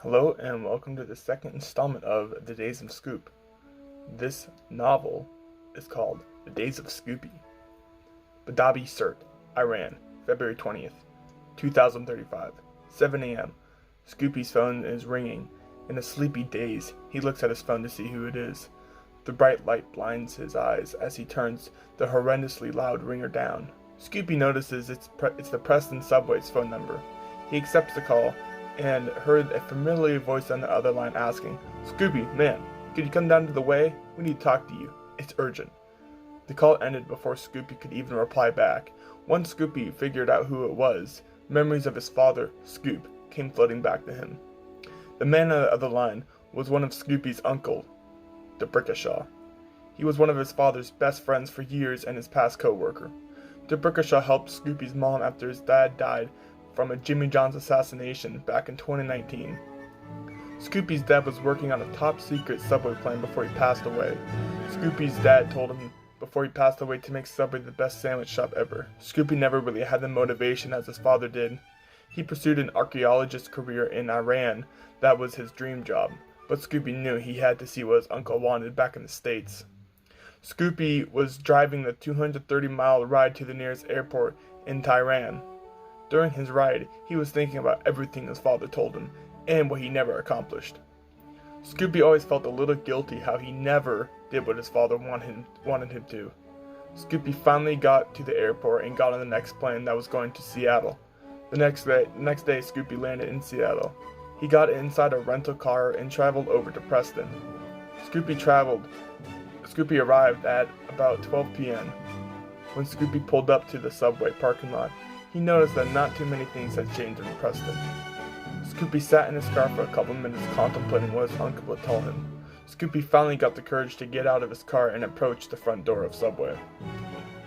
Hello and welcome to the second installment of The Days of Scoop. This novel is called The Days of Scoopy. Badabi Cert, Iran, February 20th, 2035, 7 a.m. Scoopy's phone is ringing. In a sleepy daze, he looks at his phone to see who it is. The bright light blinds his eyes as he turns the horrendously loud ringer down. Scoopy notices it's the Preston Subway's phone number. He accepts the call and heard a familiar voice on the other line asking, "Scoopy, man, could you come down to the way? We need to talk to you. It's urgent." The call ended before Scoopy could even reply back. Once Scoopy figured out who it was, memories of his father, Scoop, came floating back to him. The man on the other line was one of Scoopy's uncle, DBrickashaw. He was one of his father's best friends for years and his past co-worker. DBrickashaw helped Scoopy's mom after his dad died from a Jimmy John's assassination back in 2019. Scoopy's dad was working on a top-secret Subway plan before he passed away. Scoopy's dad told him before he passed away to make Subway the best sandwich shop ever. Scoopy never really had the motivation as his father did. He pursued an archaeologist career in Iran. That was his dream job. But Scoopy knew he had to see what his uncle wanted back in the States. Scoopy was driving the 230-mile ride to the nearest airport in Tehran. During his ride, he was thinking about everything his father told him, and what he never accomplished. Scoopy always felt a little guilty how he never did what his father wanted him to. Scoopy finally got to the airport and got on the next plane that was going to Seattle. The next day, Scoopy landed in Seattle. He got inside a rental car and traveled over to Preston. Scoopy arrived at about 12 p.m. When Scoopy pulled up to the Subway parking lot, he noticed that not too many things had changed in Preston. Scoopy sat in his car for a couple minutes contemplating what his uncle would tell him. Scoopy finally got the courage to get out of his car and approach the front door of Subway.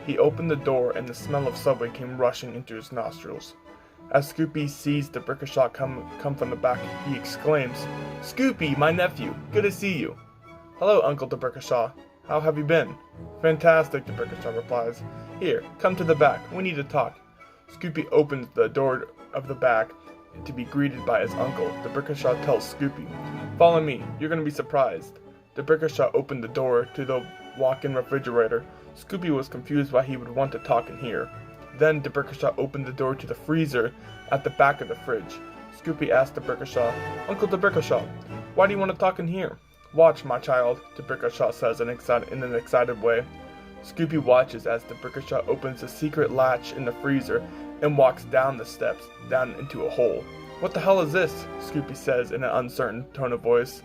He opened the door and the smell of Subway came rushing into his nostrils. As Scoopy sees DBrickashaw come from the back, he exclaims, "Scoopy, my nephew, good to see you." "Hello, Uncle DBrickashaw. How have you been?" "Fantastic," DBrickashaw replies. "Here, come to the back. We need to talk." Scoopy opens the door of the back to be greeted by his uncle. DBrickashaw tells Scoopy, "Follow me, you're going to be surprised." DBrickashaw opened the door to the walk-in refrigerator. Scoopy was confused why he would want to talk in here. Then DBrickashaw opened the door to the freezer at the back of the fridge. Scoopy asked DBrickashaw, "Uncle DBrickashaw, why do you want to talk in here?" "Watch, my child," DBrickashaw says in an excited way. Scoopy watches as DBrickashaw opens a secret latch in the freezer and walks down the steps, down into a hole. "What the hell is this?" Scoopy says in an uncertain tone of voice.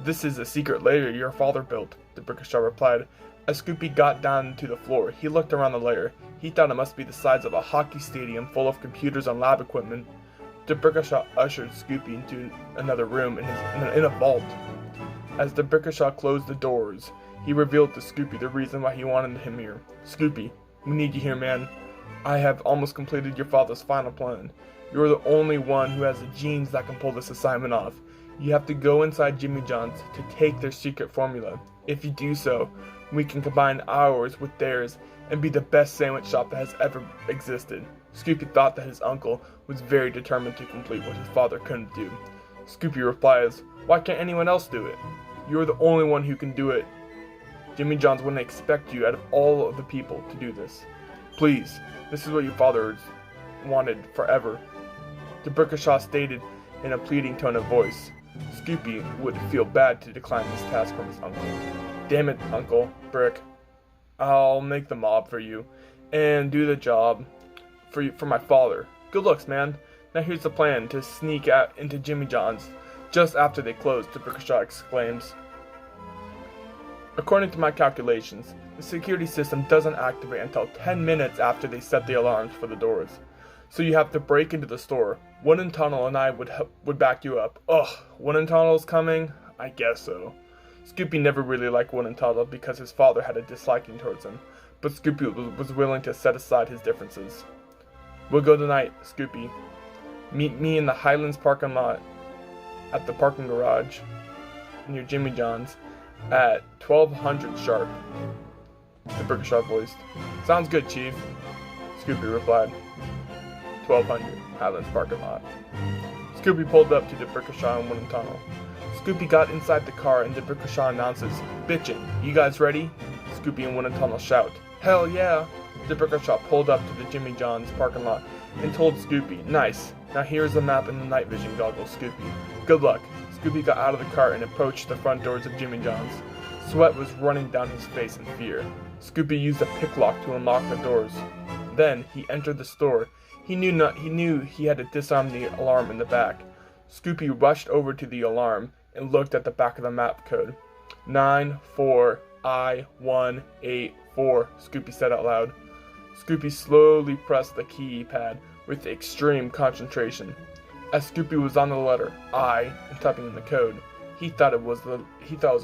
"This is a secret lair your father built," DBrickashaw replied. As Scoopy got down to the floor, he looked around the lair. He thought it must be the size of a hockey stadium full of computers and lab equipment. DBrickashaw ushered Scoopy into another room in a vault. As DBrickashaw closed the doors, he revealed to Scoopy the reason why he wanted him here. "Scoopy, we need you here, man. I have almost completed your father's final plan. You're the only one who has the genes that can pull this assignment off. You have to go inside Jimmy John's to take their secret formula. If you do so, we can combine ours with theirs and be the best sandwich shop that has ever existed." Scoopy thought that his uncle was very determined to complete what his father couldn't do. Scoopy replies, "Why can't anyone else do it? You're the only one who can do it. Jimmy John's wouldn't expect you out of all of the people to do this. Please, this is what your father wanted forever." DBrickashaw stated in a pleading tone of voice. Scoopy would feel bad to decline this task from his uncle. "Damn it, Uncle Brick. I'll make the mob for you and do the job for my father. Good looks, man. Now here's the plan to sneak out into Jimmy John's just after they close," DBrickashaw exclaims. "According to my calculations, the security system doesn't activate until 10 minutes after they set the alarms for the doors. So you have to break into the store. Wooden Tunnel and I would back you up." "Ugh, Wooden Tunnel's coming? I guess so." Scoopy never really liked Wooden Tunnel because his father had a disliking towards him, but Scoopy was willing to set aside his differences. "We'll go tonight, Scoopy. Meet me in the Highlands parking lot at the parking garage near Jimmy John's at 1200 sharp," DBrickashaw voiced. "Sounds good, Chief," Scoopy replied. 1200 Highlands parking lot. Scoopy pulled up to DBrickashaw and Wooden Tunnel. Scoopy got inside the car and DBrickashaw announces, "Bitchin', you guys ready?" Scoopy and Wooden Tunnel shout, "Hell yeah!" DBrickashaw pulled up to the Jimmy John's parking lot and told Scoopy, "Nice, now here's the map and the night vision goggles, Scoopy. Good luck." Scoopy got out of the car and approached the front doors of Jimmy John's. Sweat was running down his face in fear. Scoopy used a pick lock to unlock the doors. Then he entered the store. He knew he had to disarm the alarm in the back. Scoopy rushed over to the alarm and looked at the back of the map code. 94I184, Scoopy said out loud. Scoopy slowly pressed the keypad with extreme concentration. As Scoopy was on the letter I and typing in the code, he thought it was a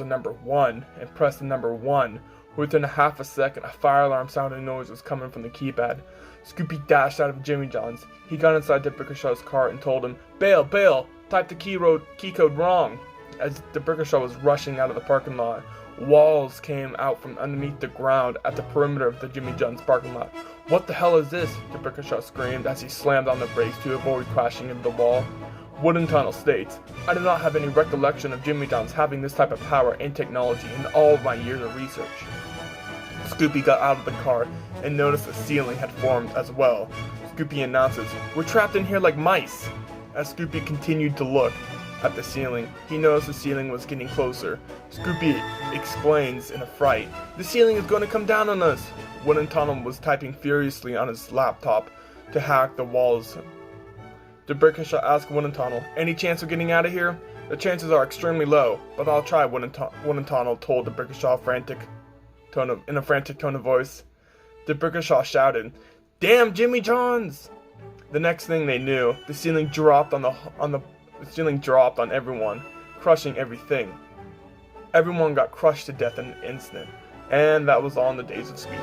number 1 and pressed the number 1. Within a half a second, a fire alarm sounding noise was coming from the keypad. Scoopy dashed out of Jimmy John's. He got inside DBrickashaw's car and told him, "Bail, bail! Type the key code wrong." As DBrickashaw was rushing out of the parking lot, walls came out from underneath the ground at the perimeter of the Jimmy John's parking lot. "What the hell is this?" DBrickashaw screamed as he slammed on the brakes to avoid crashing into the wall. Wooden Tunnel states, "I do not have any recollection of Jimmy John's having this type of power and technology in all of my years of research." Scoopy got out of the car and noticed the ceiling had formed as well. Scoopy announces, "We're trapped in here like mice." As Scoopy continued to look at the ceiling, he noticed the ceiling was getting closer. Scoopy explains in a fright, "The ceiling is going to come down on us." Wooden Tunnel was typing furiously on his laptop to hack the walls. DBrickashaw asked Wooden Tunnel, "Any chance of getting out of here?" "The chances are extremely low, but I'll try," Wooden Tunnel told DBrickashaw in a frantic tone of voice. DBrickashaw shouted, "Damn Jimmy John's!" The next thing they knew, the ceiling dropped on everyone, crushing everything. Everyone got crushed to death in an instant, and that was all in the days of Scoopy.